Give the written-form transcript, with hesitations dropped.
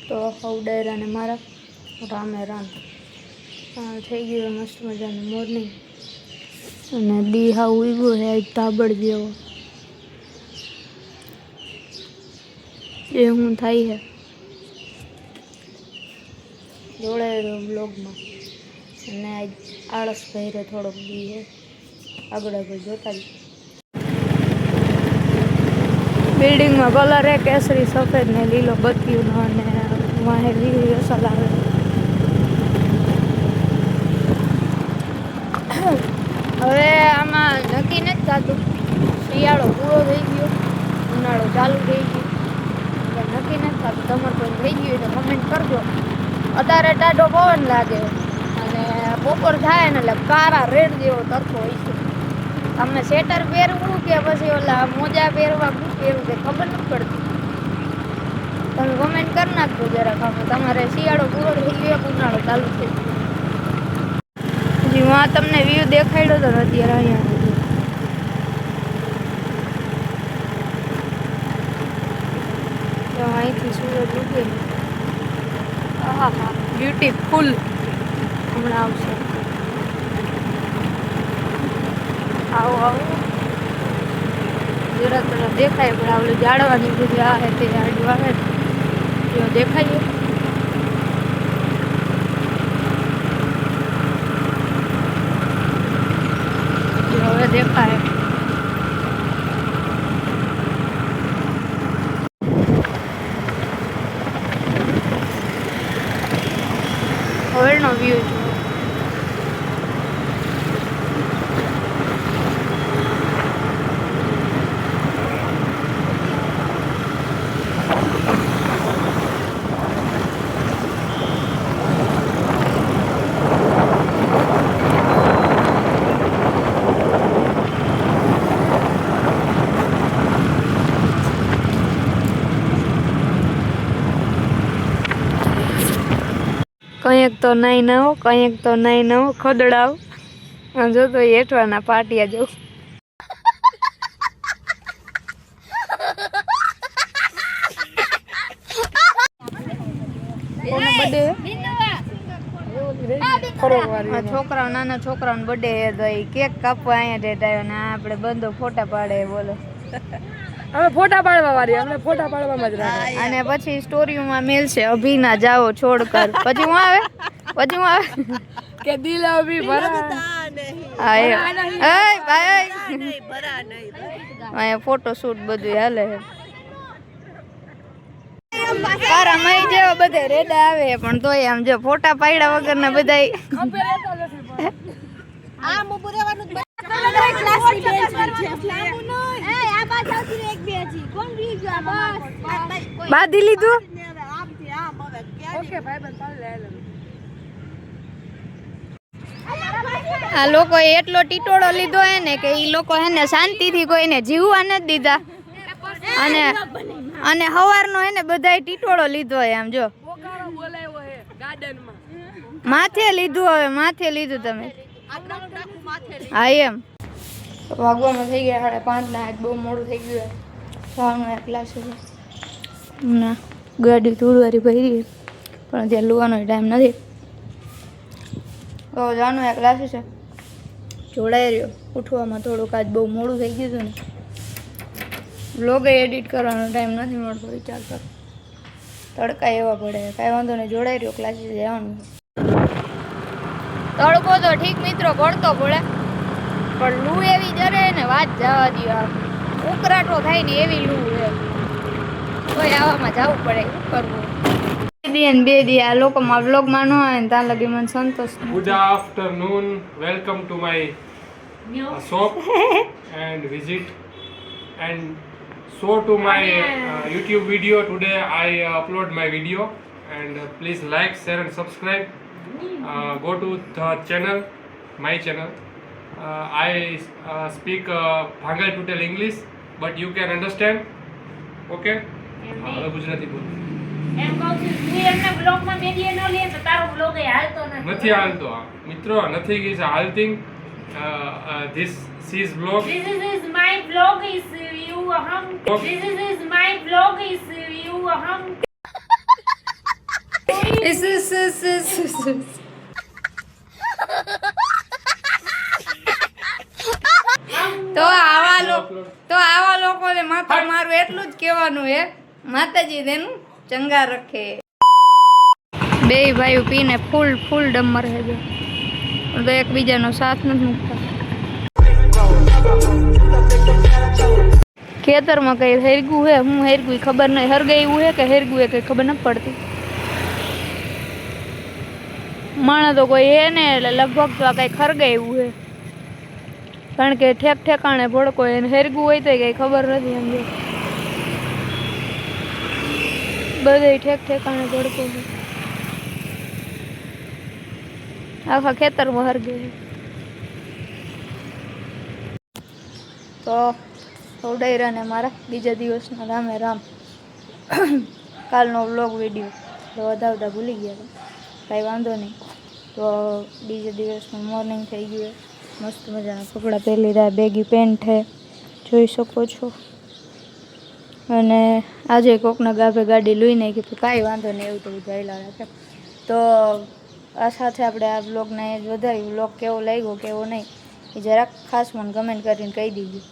તો હવડાયરા ને મારા રામે રામ થઈ ગયું મસ્ત મજાનું મોર્નિંગ અને દી હા ઉગ્યો છે તાબડ જેવો એ હું થાય છે જોડાયેલો બ્લોગમાં અને આજ આળસ ભર્યો થોડોક દી છે આગળ આગળ જોતા જ બિલ્ડિંગમાં કલર હે કેસરી સફેદ ને લીલો બત્તીઓનો અને વાહે લીલી અસલ આવે હવે આમાં નક્કી નથી થતું શિયાળો પૂરો થઈ ગયો ઉનાળો ચાલુ થઈ ગયો નક્કી નથી થતું તમારે કોઈ થઈ ગયું તો કમેન્ટ કરજો અત્યારે ટાઢો પવન લાગે અને બપોર થાય ને એટલે કારા રેડ જેવો તરફો હોય છે તમે સ્વેટર પહેરવું કે પછી ઓલા મોજા પહેરવા શું પહેરવું કે ખબર નથી પડતી તમે કમેન્ટ કરી નાખજો જરાક તમારે શિયાળો પૂરો થઈ ગયો ઉનાળો ચાલુ થઈ ગયો હજી હું આ તમને વ્યૂ દેખાડ્યો તો અત્યારે અહીંયા અહીંથી સૂરજ ઉગે હા હા બ્યુટીફુલ હમણાં આવશે આવો આવો જરા તરા દેખાય પણ આવલું જાડવાની બધી આવે તે આડું આવે જો દેખાય હવે દેખાય હવેનો વ્યૂ છે કંઈક તો નહીં ના હો કંઈક તો નહીં ના હો ખદડાવ જો તો હેઠવાના પાટિયા જવું છોકરાઓ નાના છોકરાઓને બર્થડે તો કેક કાપવા અહીંયા ડેટ આવ્યો ને આપણે બંધો ફોટા પાડે બોલો અમે ફોટા પાડવા વાળી અમને ફોટા પાડવામાં જ રાખે અને પછી સ્ટોરીમાં મેલશે અભિના જાઓ છોડ કર પછી હું આવે કે દિલ અભી ભરા અહીંયા ફોટો શૂટ બધું હાલે તારા મય જેવા બધે રેડા આવે પણ તોય આમ જો ફોટા પાડ્યા વગર ને બધાય બાંધી લીધું આ લોકો એટલો ટીટોળો લીધો હે ને કે ઈ લોકો હે ને શાંતિથી કોઈને જીવવા નથી દીધા અને હવારનો હે ને બધાય ટીટોળો લીધો હે આમ જો માથે લીધું હવે માથે લીધું તમે હા એમ વાગવામાં થઈ ગયા 5:30 ના બહુ મોડું થઈ ગયું જવાનું એક ક્લાસ ના ગાડી થોડી ભરી પણ ત્યાં લુવાનો ટાઈમ નથી તો જવાનું એક ક્લાસ છે જોડાઈ રહ્યો ઉઠવામાં થોડુંક આજ બહુ મોડું થઈ ગયું હતું ને વ્લોગે એડિટ કરવાનો ટાઈમ નથી મળતો વિચાર કર તડકા એવા પડે કાંઈ વાંધો નહીં જોડાઈ રહ્યો ક્લાસીસ જવાનું તડકો તો ઠીક મિત્રો પડતો પડે પણ લૂ એવી જરે ને વાત જવા દો ઉકરાટો થાય ને એવી લૂ છે કોઈ આવામાં જવું પડે કરવું બે દી આ લોકોમાં વ્લોગમાં ન આવે ને ત્યાં લગી મને સંતોષ good afternoon welcome to my shop and visit and show to my YouTube video. Today I upload my video and please like, share and subscribe. Go to the channel, my channel. I speak Bhangal to tell English, but you can understand. Okay? હવે ગુજરાતી બોલ એમ કહું છું તું એમને બ્લોગમાં મેડીએ ન લે તો તારો બ્લોગ એ હાલતો નથી હાલતો મિત્રો નથી ગઈ છે હાલતી this is vlog. This is my vlog is you hum. This is my vlog is you hum. તો આવા લોકોને માથું મારું એટલું જ કહેવાનું હે માતાજી તેનું ચંગા રખે. બે ભાઈઓ પીને ફૂલ ડમર હે જો તો એકબીજાનો સાથ નથી મૂકતા. ખેતરમાં કઈ હેરગું હે હું હેરગું ખબર નહીં હરગાયું હે કે હેરગું હે કઈ ખબર નથી પડતી. માણસ તો કોઈ હે ને એટલે લગભગ તો આ કઈ ખરગાયું હે કારણ કે ઠેકાણે ભડકો એને હેરગું હોય તો કઈ ખબર નથી સમજો બધે ઠેકાણે ભડકો છે આખા ખેતરમાં હરગે છે. તો ઉડાયરા ને મારા બીજા દિવસના રામે રામ. કાલનો વ્લોગ વિડીયો તો વધાવતા ભૂલી ગયા કાંઈ વાંધો નહીં. તો બીજા દિવસનું મોર્નિંગ થઈ ગયું મસ્ત મજાના કપડાં પહેરી લીધા બેગી પેન્ટ છે જોઈ શકો છો. અને આજે કોકના ગાભે ગાડી લઈ નાખી તો કાંઈ વાંધો નહીં એવું તો ચાલ્યા રાખે. તો આ સાથે આપણે આ વ્લોગને વધારી વ્લોગ કેવો લાગ્યો કેવો નહીં એ જરાક ખાસ મને કમેન્ટ કરીને કહી દીધું.